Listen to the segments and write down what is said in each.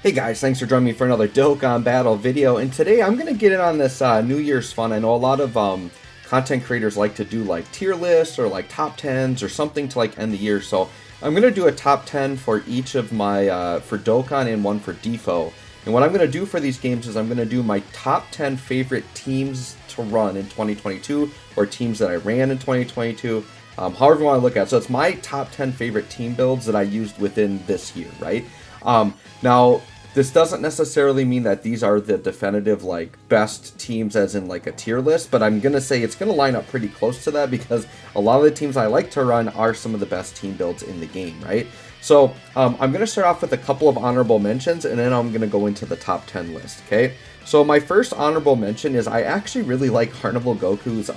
Hey guys, thanks for joining me for another Dokkan Battle video, and today I'm going to get in on this New Year's fun. I know a lot of content creators like to do like tier lists or like top 10s or something to like end the year, so I'm going to do a top 10 for each of my, for Dokkan and one for DFFOO. And what I'm going to do for these games is I'm going to do my top 10 favorite teams to run in 2022, or teams that I ran in 2022, however you want to look at it. So it's my top 10 favorite team builds that I used within this year, right? Now, this doesn't necessarily mean that these are the definitive, like, best teams as in, like, a tier list, but I'm going to say it's going to line up pretty close to that because a lot of the teams I like to run are some of the best team builds in the game, right? So, I'm going to start off with a couple of honorable mentions, and then I'm going to go into the top 10 list, okay? So, my first honorable mention is I actually really like Carnival Goku's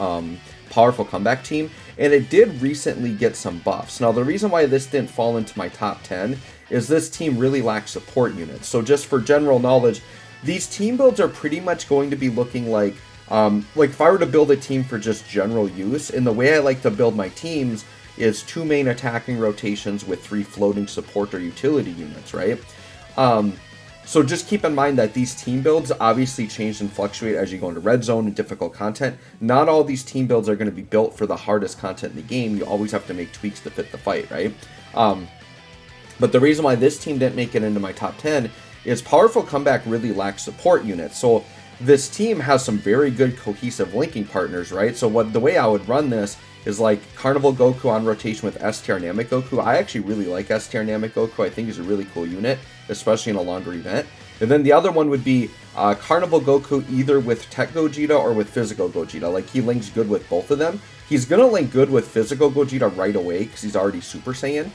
powerful comeback team, and it did recently get some buffs. Now, the reason why this didn't fall into my top 10 is this team really lacks support units. So just for general knowledge, these team builds are pretty much going to be looking like if I were to build a team for just general use, and the way I like to build my teams is 2 main attacking rotations with 3 floating support or utility units, right? So just keep in mind that these team builds obviously change and fluctuate as you go into red zone and difficult content. Not all these team builds are going to be built for the hardest content in the game. You always have to make tweaks to fit the fight, right? But the reason why this team didn't make it into my top 10 is powerful comeback really lacks support units. So this team has some very good cohesive linking partners, right? So the way I would run this is like Carnival Goku on rotation with S-tier Namek Goku. I actually really like S-tier Namek Goku. I think he's a really cool unit, especially in a longer event. And then the other one would be Carnival Goku either with Tech Gogeta or with Physical Gogeta. Like, he links good with both of them. He's going to link good with Physical Gogeta right away because he's already Super Saiyan.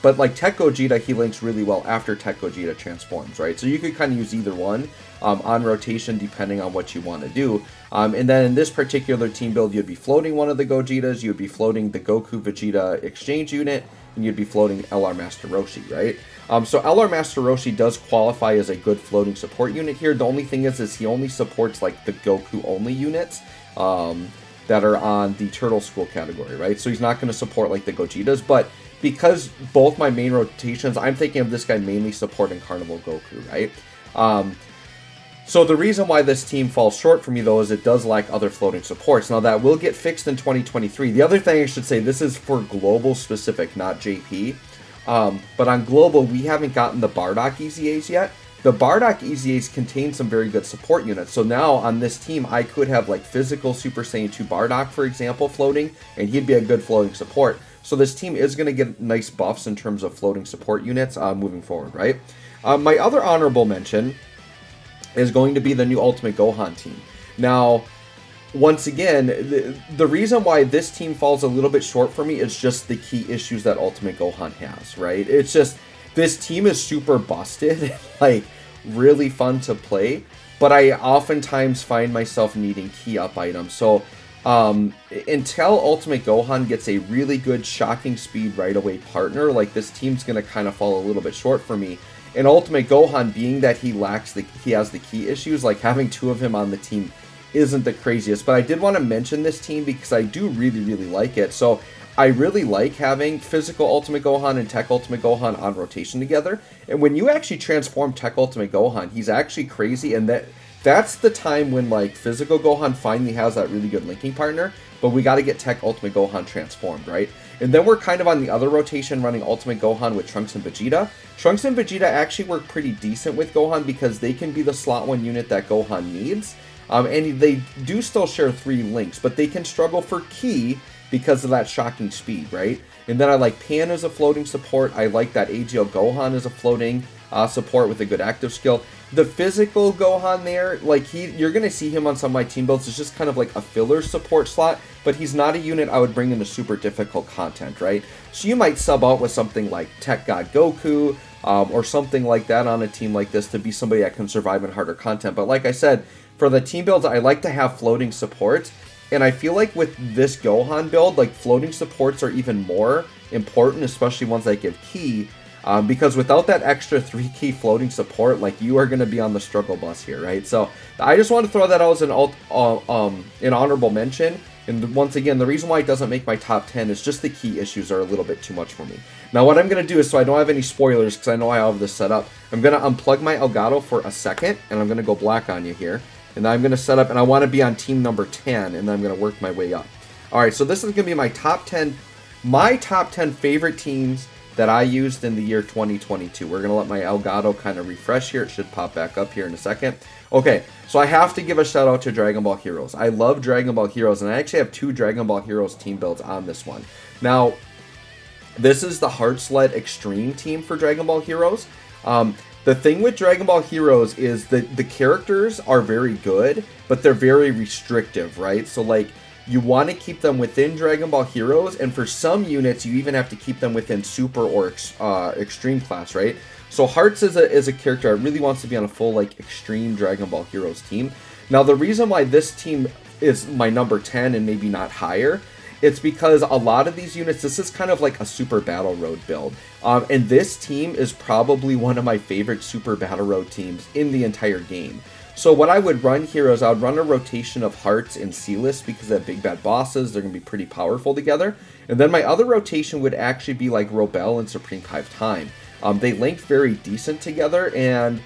But like Tech Gogeta, he links really well after Tech Gogeta transforms, right? So you could kind of use either one on rotation depending on what you want to do. And then in this particular team build, you'd be floating one of the Gogetas, you'd be floating the Goku Vegeta exchange unit, and you'd be floating LR Master Roshi, right? So LR Master Roshi does qualify as a good floating support unit here. The only thing is he only supports like the Goku only units that are on the Turtle School category, right? So he's not going to support like the Gogetas, but because both my main rotations, I'm thinking of this guy mainly supporting Carnival Goku, right? So the reason why this team falls short for me, though, is it does lack other floating supports. Now, that will get fixed in 2023. The other thing I should say, this is for global specific, not JP. But on global, we haven't gotten the Bardock EZAs yet. The Bardock EZAs contain some very good support units. So now on this team, I could have like physical Super Saiyan 2 Bardock, for example, floating, and he'd be a good floating support. So this team is going to get nice buffs in terms of floating support units moving forward, right? My other honorable mention is going to be the new Ultimate Gohan team. Now, once again, the reason why this team falls a little bit short for me is just the key issues that Ultimate Gohan has, right? It's just, this team is super busted, like, really fun to play, but I oftentimes find myself needing key up items. So, until Ultimate Gohan gets a really good shocking speed right away partner, like, this team's gonna kind of fall a little bit short for me. And Ultimate Gohan, being that he has the key issues, like having 2 of him on the team isn't the craziest. But I did want to mention this team because I do really, really like it. So I really like having Physical Ultimate Gohan and Tech Ultimate Gohan on rotation together. And when you actually transform Tech Ultimate Gohan, he's actually crazy, and that's the time when, like, Physical Gohan finally has that really good linking partner, but we got to get Tech Ultimate Gohan transformed, right? And then we're kind of on the other rotation running Ultimate Gohan with Trunks and Vegeta. Trunks and Vegeta actually work pretty decent with Gohan because they can be the slot 1 unit that Gohan needs. And they do still share 3 links, but they can struggle for Ki because of that shocking speed, right? And then I like Pan as a floating support. I like that AGL Gohan as a floating support with a good active skill. The Physical Gohan there, like, you're going to see him on some of my team builds. It's just kind of like a filler support slot, but he's not a unit I would bring into super difficult content, right? So you might sub out with something like Tech God Goku, or something like that on a team like this to be somebody that can survive in harder content. But like I said, for the team builds, I like to have floating supports, and I feel like with this Gohan build, like, floating supports are even more important, especially ones that give Ki. Because without that extra 3 key floating support, like, you are going to be on the struggle bus here, right? So I just want to throw that out as an honorable mention. And once again, the reason why it doesn't make my top 10 is just the key issues are a little bit too much for me. Now what I'm going to do is, so I don't have any spoilers because I know I have this set up, I'm going to unplug my Elgato for a second, and I'm going to go black on you here. And I'm going to set up, and I want to be on team number 10, and then I'm going to work my way up. Alright, so this is going to be my top 10 favorite teams that I used in the year 2022. We're going to let my Elgato kind of refresh here. It should pop back up here in a second. Okay, so I have to give a shout out to Dragon Ball Heroes. I love Dragon Ball Heroes, and I actually have 2 Dragon Ball Heroes team builds on this one. Now, this is the Heart-led Extreme team for Dragon Ball Heroes. The thing with Dragon Ball Heroes is that the characters are very good, but they're very restrictive, right? So, like, you want to keep them within Dragon Ball Heroes, and for some units, you even have to keep them within Super or Extreme class, right? So Hearts is a character that really wants to be on a full, like, Extreme Dragon Ball Heroes team. Now, the reason why this team is my number 10 and maybe not higher, it's because a lot of these units, this is kind of like a Super Battle Road build. And this team is probably one of my favorite Super Battle Road teams in the entire game. So what I would run here is I would run a rotation of Hearts and Sealess because they're big bad bosses. They're going to be pretty powerful together. And then my other rotation would actually be like Robel and Supreme Kai of Time. They link very decent together, and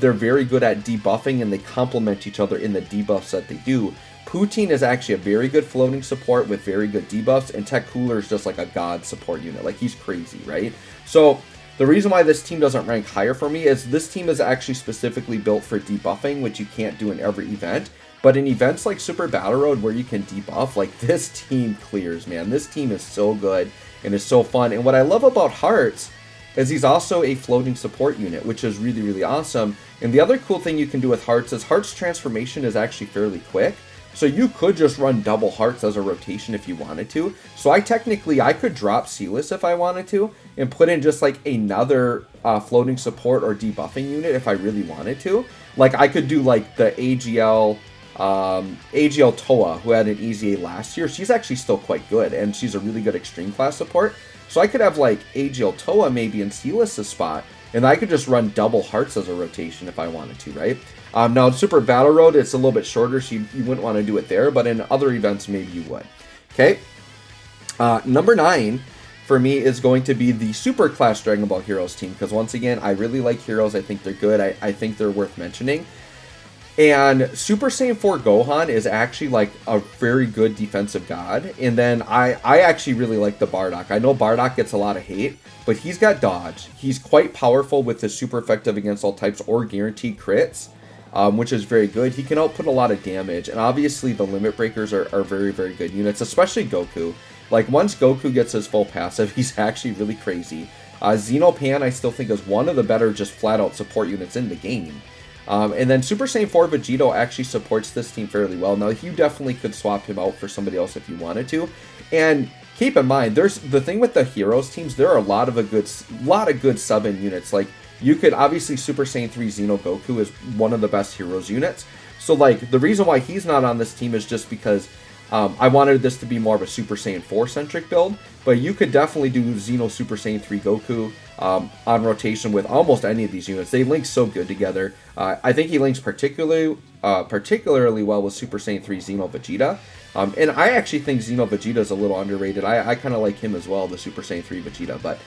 they're very good at debuffing, and they complement each other in the debuffs that they do. Poutine is actually a very good floating support with very good debuffs, and Tech Cooler is just like a god support unit. Like, he's crazy, right? So the reason why this team doesn't rank higher for me is this team is actually specifically built for debuffing, which you can't do in every event. But in events like Super Battle Road where you can debuff, like, this team clears, man. This team is so good and is so fun. And what I love about Hearts is he's also a floating support unit, which is really, really awesome. And the other cool thing you can do with Hearts is Hearts transformation is actually fairly quick. So you could just run double Hearts as a rotation if you wanted to. So I could drop Sealess if I wanted to and put in just like another floating support or debuffing unit if I really wanted to. Like, I could do like the AGL Toa, who had an easy A last year. She's actually still quite good, and she's a really good extreme class support. So I could have like AGL Toa maybe in Sealess' spot, and I could just run double Hearts as a rotation if I wanted to, right? Now, in Super Battle Road, it's a little bit shorter, so you wouldn't want to do it there, but in other events, maybe you would. Okay? Number 9 for me is going to be the Super Class Dragon Ball Heroes team, because once again, I really like Heroes. I think they're good. I think they're worth mentioning. And Super Saiyan 4 Gohan is actually like a very good defensive god. And then I actually really like the Bardock. I know Bardock gets a lot of hate, but he's got dodge. He's quite powerful with his super effective against all types or guaranteed crits, which is very good. He can output a lot of damage. And obviously the Limit Breakers are very, very good units, especially Goku. Like, once Goku gets his full passive, he's actually really crazy. Xenopan I still think is one of the better just flat out support units in the game. And then Super Saiyan 4 Vegeta actually supports this team fairly well. Now, you definitely could swap him out for somebody else if you wanted to. And keep in mind, there's the thing with the Heroes teams, there are a lot of good sub-in units. Like, you could, obviously, Super Saiyan 3 Xeno Goku is one of the best Heroes units. So, like, the reason why he's not on this team is just because I wanted this to be more of a Super Saiyan 4-centric build. But you could definitely do Xeno Super Saiyan 3 Goku on rotation with almost any of these units. They link so good together. I think he links particularly well with Super Saiyan 3 Xeno Vegeta. And I actually think Xeno Vegeta is a little underrated. I kind of like him as well, the Super Saiyan 3 Vegeta. But,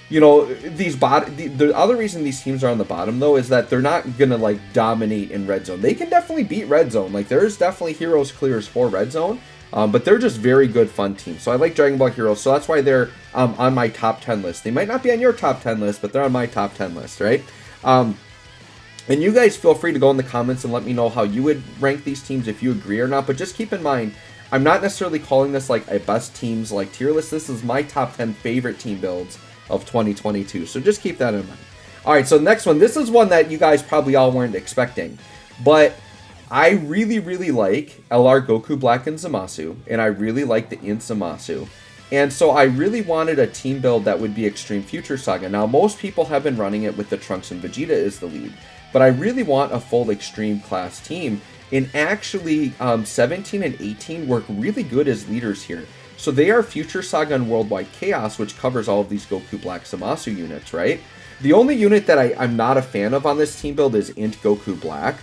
you know, the other reason these teams are on the bottom, though, is that they're not going to, like, dominate in Red Zone. They can definitely beat Red Zone. Like, there's definitely Heroes clears for Red Zone. But they're just very good, fun teams. So I like Dragon Ball Heroes, so that's why they're on my top 10 list. They might not be on your top 10 list, but they're on my top 10 list, right? And you guys feel free to go in the comments and let me know how you would rank these teams, if you agree or not. But just keep in mind, I'm not necessarily calling this like a best teams like tier list. This is my top 10 favorite team builds of 2022. So just keep that in mind. All right, so next one. This is one that you guys probably all weren't expecting. But I really, really like LR Goku Black and Zamasu, and I really like the Int Zamasu. And so I really wanted a team build that would be Extreme Future Saga. Now, most people have been running it with the Trunks and Vegeta as the lead, but I really want a full Extreme class team. And actually, 17 and 18 work really good as leaders here. So they are Future Saga and Worldwide Chaos, which covers all of these Goku Black Zamasu units, right? The only unit that I'm not a fan of on this team build is Int Goku Black.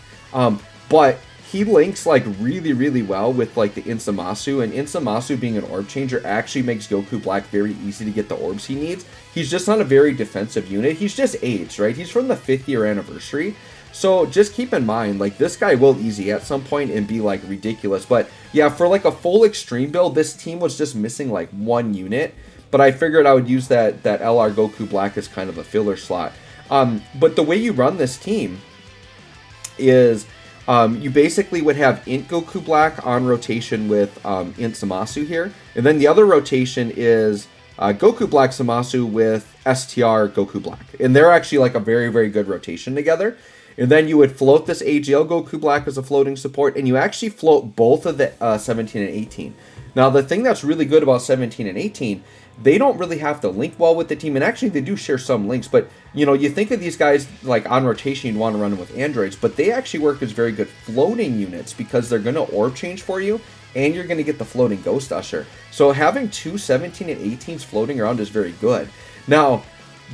But he links like really well with like the Insamasu, and Insamasu being an orb changer actually makes Goku Black very easy to get the orbs he needs. He's just not a very defensive unit. He's just aged, right? He's from the 5th year anniversary. So just keep in mind, like, this guy will easy at some point and be like ridiculous. But yeah, for like a full extreme build, this team was just missing like 1 unit. But I figured I would use that LR Goku Black as kind of a filler slot. But the way you run this team is you basically would have Int Goku Black on rotation with Int Zamasu here. And then the other rotation is Goku Black Zamasu with STR Goku Black. And they're actually like a very good rotation together. And then you would float this AGL Goku Black as a floating support, and you actually float both of the 17 and 18. Now, the thing that's really good about 17 and 18, they don't really have to link well with the team, and actually they do share some links, but, you know, you think of these guys, like, on rotation, you'd want to run them with androids, but they actually work as very good floating units because they're going to orb change for you, and you're going to get the floating Ghost Usher. So having 2 17 and 18s floating around is very good. Now,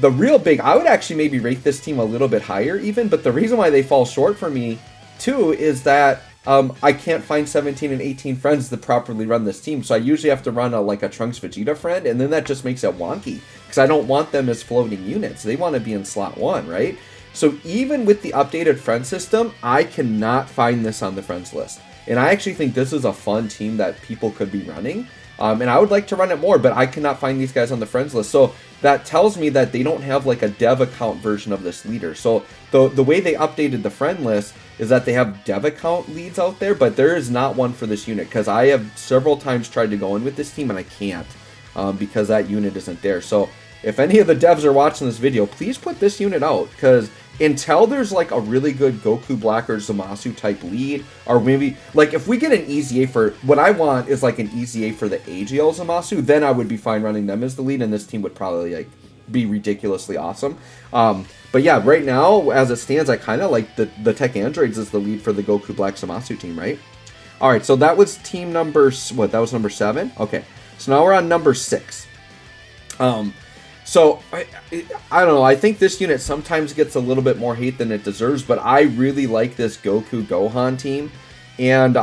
the real big, I would actually maybe rate this team a little bit higher even, but the reason why they fall short for me, too, is that I can't find 17 and 18 friends to properly run this team, so I usually have to run a Trunks Vegeta friend, and then that just makes it wonky, because I don't want them as floating units. They want to be in slot 1, right? So even with the updated friend system, I cannot find this on the friends list. And I actually think this is a fun team that people could be running. And I would like to run it more, but I cannot find these guys on the friends list. So that tells me that they don't have like a dev account version of this leader. So the way they updated the friend list is that they have dev account leads out there, but there is not one for this unit, because I have several times tried to go in with this team and I can't because that unit isn't there. So if any of the devs are watching this video, please put this unit out, because until there's like a really good Goku Black or Zamasu type lead, or maybe like if we get an EZA for, what I want is like an EZA for the AGL Zamasu, then I would be fine running them as the lead, and this team would probably like be ridiculously awesome. But yeah, right now as it stands, I kind of like the Tech Androids as the lead for the Goku Black Zamasu team, right? All right, so that was team number, what, that was number 7? Okay, so now we're on number 6. So, I don't know, I think this unit sometimes gets a little bit more hate than it deserves, but I really like this Goku Gohan team. And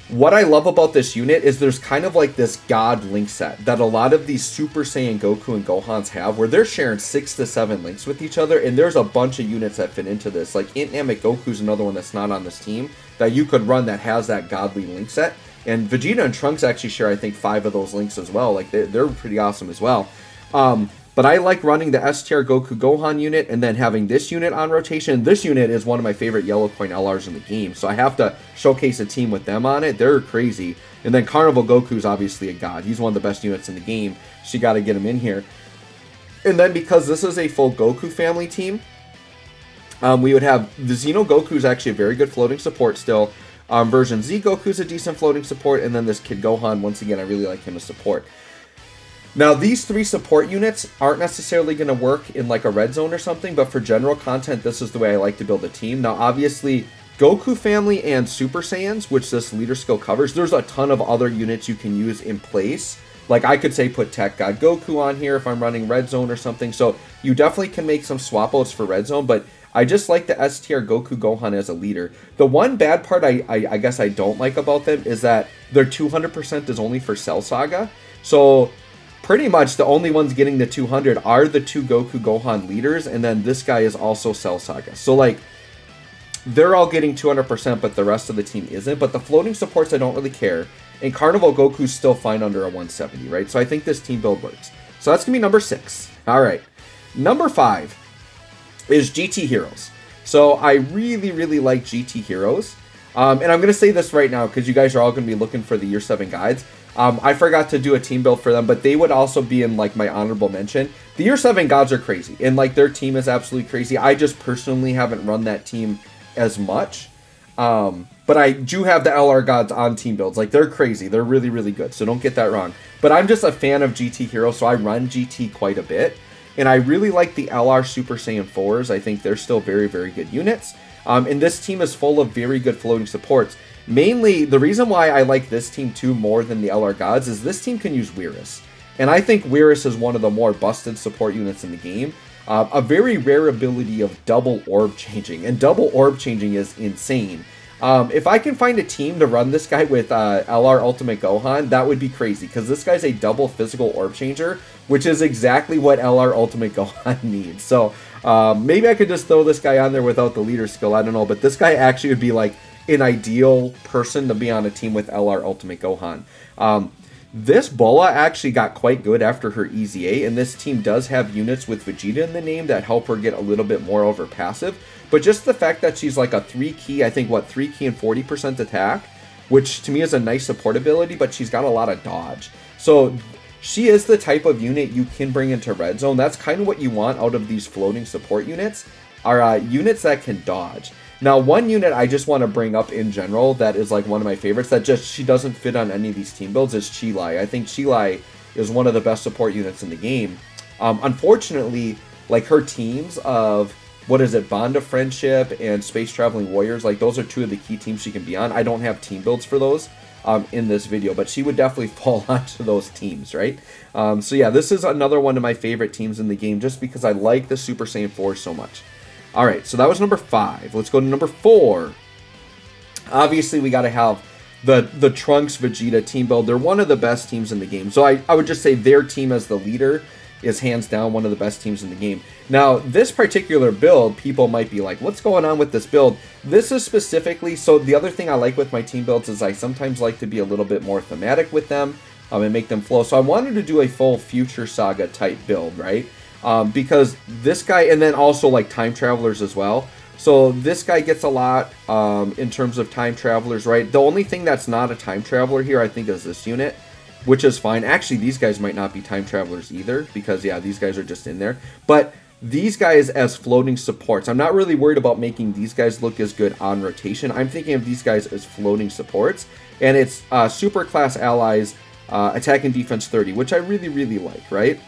what I love about this unit is there's kind of like this God link set that a lot of these Super Saiyan Goku and Gohans have, where they're sharing 6 to 7 links with each other, and there's a bunch of units that fit into this. Like Int Namek Goku's another one that's not on this team that you could run that has that godly link set. And Vegeta and Trunks actually share, I think, 5 of those links as well. Like they're pretty awesome as well. But I like running the STR Goku Gohan unit and then having this unit on rotation. This unit is one of my favorite yellow coin LRs in the game, so I have to showcase a team with them on it. They're crazy. And then Carnival Goku is obviously a god. He's one of the best units in the game, so you got to get him in here. And then because this is a full Goku family team, we would have the Xeno Goku is actually a very good floating support still. Version Z Goku is a decent floating support, and then this Kid Gohan, once again, I really like him as support. Now, these 3 support units aren't necessarily going to work in like a red zone or something, but for general content, this is the way I like to build a team. Now, obviously, Goku family and Super Saiyans, which this leader skill covers, there's a ton of other units you can use in place. Like, I could say put Tech God Goku on here if I'm running red zone or something, so you definitely can make some swap outs for red zone, but I just like the STR Goku Gohan as a leader. The one bad part I guess I don't like about them is that their 200% is only for Cell Saga, so pretty much the only ones getting the 200 are the 2 Goku Gohan leaders, and then this guy is also Cell Saga. So like, they're all getting 200%, but the rest of the team isn't. But the floating supports I don't really care, and Carnival Goku's still fine under a 170, right? So I think this team build works. So that's gonna be number 6. All right, number 5 is GT Heroes. So I really like GT Heroes, and I'm gonna say this right now because you guys are all gonna be looking for the Year 7 guides. I forgot to do a team build for them, but they would also be in like my honorable mention. The Year 7 gods are crazy, and like their team is absolutely crazy. I just personally haven't run that team as much, but I do have the LR gods on team builds. Like, they're crazy, they're really good, so don't get that wrong. But I'm just a fan of GT Heroes, so I run GT quite a bit, and I really like the LR Super Saiyan 4s. I think they're still very good units, and this team is full of very good floating supports. Mainly, the reason why I like this team too more than the LR Gods is this team can use Whirus. And I think Whirus is one of the more busted support units in the game. A very rare ability of double orb changing. And double orb changing is insane. If I can find a team to run this guy with LR Ultimate Gohan, that would be crazy, because this guy's a double physical orb changer, which is exactly what LR Ultimate Gohan needs. So maybe I could just throw this guy on there without the leader skill, I don't know, but this guy actually would be like an ideal person to be on a team with LR Ultimate Gohan. This Bola actually got quite good after her EZA, and this team does have units with Vegeta in the name that help her get a little bit more over passive. But just the fact that she's like a 3 key, I think, 3 key and 40% attack, which to me is a nice support ability, but she's got a lot of dodge. So she is the type of unit you can bring into Red Zone. That's kind of what you want out of these floating support units, are units that can dodge. Now, one unit I just want to bring up in general that is like one of my favorites that just she doesn't fit on any of these team builds is Chilai. I think Chilai is one of the best support units in the game. Unfortunately, like her teams of, what is it, Bond of Friendship and Space Traveling Warriors, like those are two of the key teams she can be on. I don't have team builds for those in this video, but she would definitely fall onto those teams, right? So yeah, this is another one of my favorite teams in the game just because I like the Super Saiyan 4 so much. All right, so that was number 5. Let's go to number 4. Obviously, we got to have the Trunks Vegeta team build. They're one of the best teams in the game. So I would just say their team as the leader is hands down one of the best teams in the game. Now, this particular build, people might be like, what's going on with this build? This is specifically, so the other thing I like with my team builds is I sometimes like to be a little bit more thematic with them and make them flow. So I wanted to do a full Future Saga type build, right? Because this guy, and then also like time travelers as well. So this guy gets a lot in terms of time travelers, right? The only thing that's not a time traveler here, I think, is this unit, which is fine. Actually, these guys might not be time travelers either, because yeah, these guys are just in there. But these guys as floating supports, I'm not really worried about making these guys look as good on rotation. I'm thinking of these guys as floating supports, and it's super class allies, attack and defense 30, which I really, really like, right?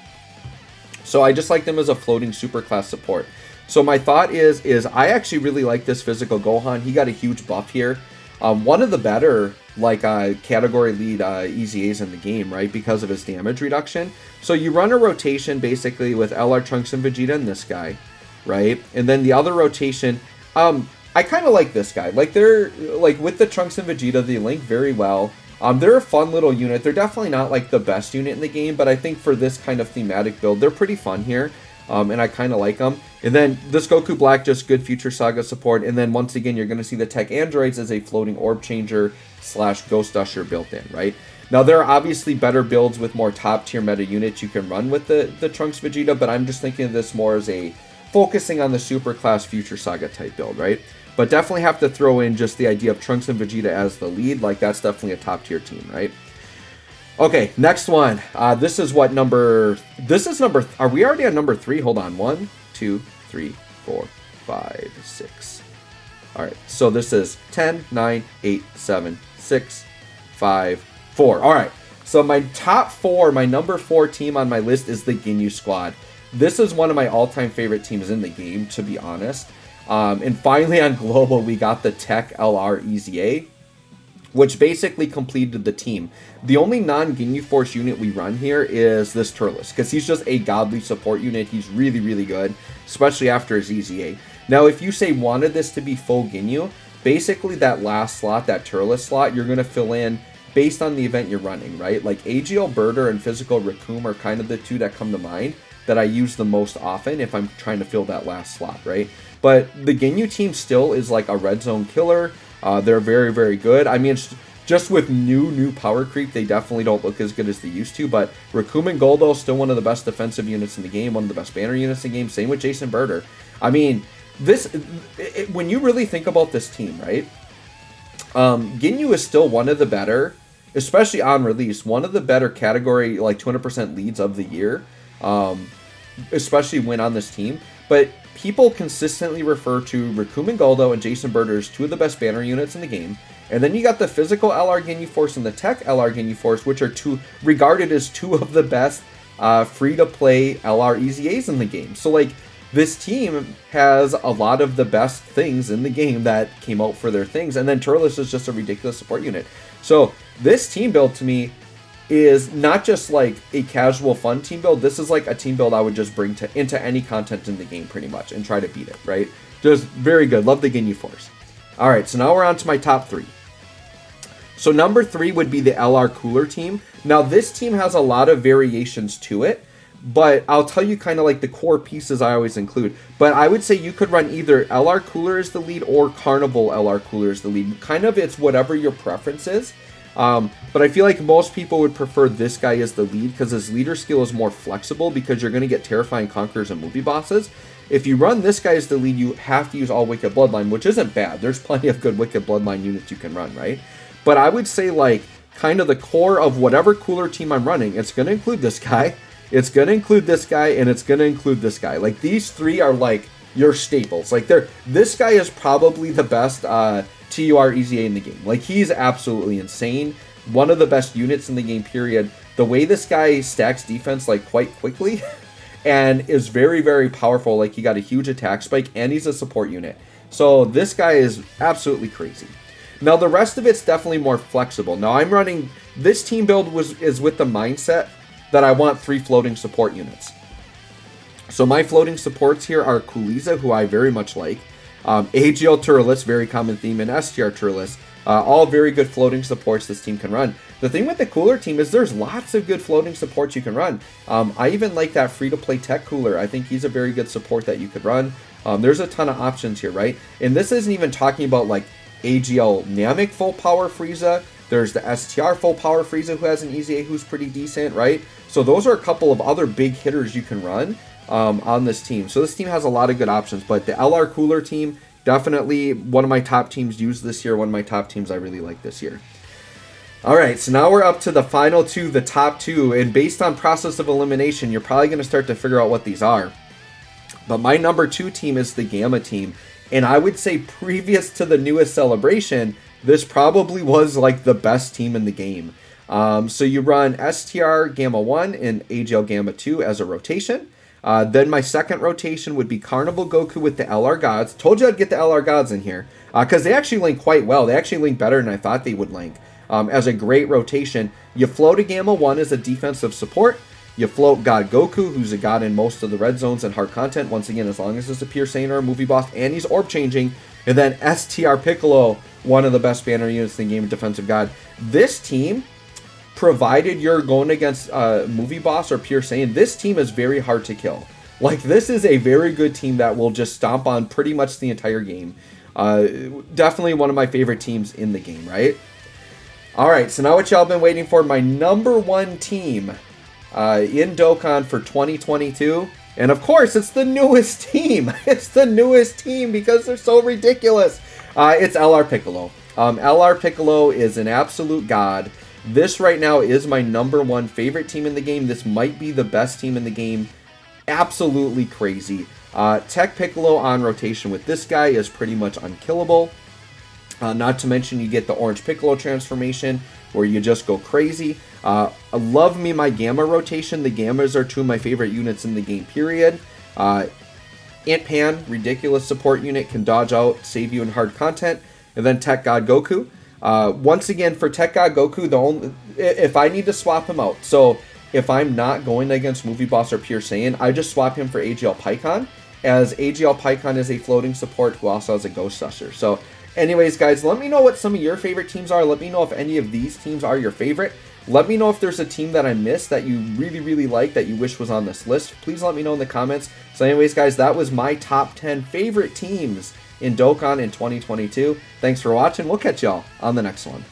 So I just like them as a floating super class support. So my thought is I actually really like this physical Gohan. He got a huge buff here. One of the better like category lead EZAs in the game, right? Because of his damage reduction. So you run a rotation basically with LR Trunks and Vegeta and this guy, right? And then the other rotation, I kind of like this guy. Like they're like with the Trunks and Vegeta, they link very well. They're a fun little unit. They're definitely not like the best unit in the game, but I think for this kind of thematic build, they're pretty fun here. And I kind of like them. And then this Goku Black, just good Future Saga support. And then once again, you're going to see the Tech Androids as a floating orb changer / Ghost Usher built in, right? Now, there are obviously better builds with more top tier meta units you can run with the Trunks Vegeta, but I'm just thinking of this more as a focusing on the super class Future Saga type build, right? But definitely have to throw in just the idea of Trunks and Vegeta as the lead. Like, that's definitely a top tier team, right? Okay, next one. This is number... Are we already on number 3? Hold on. 1, 2, 3, 4, 5, 6. All right, so this is 10, 9, 8, 7, 6, 5, 4. All right, so my top 4, my number 4 team on my list is the Ginyu Squad. This is one of my all-time favorite teams in the game, to be honest. And finally on Global, we got the Tech LR EZA, which basically completed the team. The only non-Ginyu Force unit we run here is this Turles, because he's just a godly support unit. He's really, really good, especially after his EZA. Now, if you say wanted this to be full Ginyu, basically that last slot, that Turles slot, you're going to fill in based on the event you're running, right? Like AGL Birder and Physical Raccoon are kind of the two that come to mind that I use the most often if I'm trying to fill that last slot, right? But the Ginyu team still is like a red zone killer. They're very, very good. I mean, it's just with new power creep, they definitely don't look as good as they used to. But Raccoon and Goldo is still one of the best defensive units in the game, one of the best banner units in the game. Same with Jason Birder. I mean, when you really think about this team, right? Ginyu is still one of the better, especially on release, one of the better category, like 200% leads of the year, especially when on this team. But people consistently refer to Raccoon and Goldo and Jason Birder as two of the best banner units in the game. And then you got the physical LR Ginyu Force and the Tech LR Ginyu Force, which are regarded as two of the best free-to-play LR EZAs in the game. So, like, this team has a lot of the best things in the game that came out for their things. And then Turles is just a ridiculous support unit. So, this team build, to me, is not just like a casual fun team build. This is like a team build I would just bring into any content in the game pretty much and try to beat it, right? Just very good. Love the Ginyu Force. Alright, so now we're on to my top 3. So number 3 would be the LR Cooler team. Now this team has a lot of variations to it, but I'll tell you kind of like the core pieces I always include. But I would say you could run either LR Cooler as the lead or Carnival LR Cooler as the lead. Kind of it's whatever your preference is. But I feel like most people would prefer this guy as the lead because his leader skill is more flexible because you're going to get Terrifying Conquerors and movie bosses. If you run this guy as the lead, you have to use all Wicked Bloodline, which isn't bad. There's plenty of good Wicked Bloodline units you can run, right? But I would say like kind of the core of whatever cooler team I'm running, it's going to include this guy, it's going to include this guy, and it's going to include this guy. Like these 3 are like your staples. Like this guy is probably the best TUR EZA in the game. Like he's absolutely insane. One of the best units in the game, period. The way this guy stacks defense like quite quickly and is very, very powerful. Like he got a huge attack spike and he's a support unit. So this guy is absolutely crazy. Now the rest of it's definitely more flexible. Now I'm running, this team build is with the mindset that I want 3 floating support units. So my floating supports here are Kuliza, who I very much like, AGL Turles, very common theme, and STR Turles. All very good floating supports this team can run. The thing with the cooler team is there's lots of good floating supports you can run. I even like that free-to-play tech cooler. I think he's a very good support that you could run. There's a ton of options here, right? And this isn't even talking about like AGL Namek full power Frieza. There's the STR full power Frieza who has an EZA who's pretty decent, right? So those are a couple of other big hitters you can run on this team. So this team has a lot of good options, but the LR Cooler team, definitely one of my top teams used this year, one of my top teams I really like this year. Alright, so now we're up to the final 2, the top 2, and based on process of elimination, you're probably going to start to figure out what these are. But my number 2 team is the Gamma team. And I would say previous to the newest celebration, this probably was like the best team in the game. So you run STR Gamma 1 and AGL Gamma 2 as a rotation. Then my second rotation would be Carnival Goku with the LR Gods. Told you I'd get the LR Gods in here because they actually link quite well. They actually link better than I thought they would link. As a great rotation, you float a Gamma 1 as a defensive support. You float God Goku, who's a god in most of the red zones and hard content. Once again, as long as it's a pure Saiyan or a movie boss, and he's orb changing. And then STR Piccolo, one of the best banner units in the game, defensive god. This team, provided you're going against a movie boss or pure Saiyan, this team is very hard to kill. Like, this is a very good team that will just stomp on pretty much the entire game. Definitely one of my favorite teams in the game, right? Alright, so now what y'all been waiting for, my number 1 team in Dokkan for 2022. And of course, it's the newest team. It's the newest team because they're so ridiculous. It's LR Piccolo. LR Piccolo is an absolute god. This right now is my number 1 favorite team in the game. This might be the best team in the game. Absolutely crazy. Tech Piccolo on rotation with this guy is pretty much unkillable. Not to mention you get the Orange Piccolo transformation where you just go crazy. I love me my Gamma rotation. The Gammas are 2 of my favorite units in the game, period. Ant Pan, ridiculous support unit, can dodge out, save you in hard content. And then Tech God Goku. Once again, for Tech God Goku, if I need to swap him out, so if I'm not going against Movie Boss or Pure Saiyan, I just swap him for AGL Piccon, as AGL Piccon is a floating support who also has a Ghost Usher. So anyways, guys, let me know what some of your favorite teams are. Let me know if any of these teams are your favorite. Let me know if there's a team that I missed that you really, really like that you wish was on this list. Please let me know in the comments. So anyways, guys, that was my top 10 favorite teams in Dokkan in 2022. Thanks for watching. We'll catch y'all on the next one.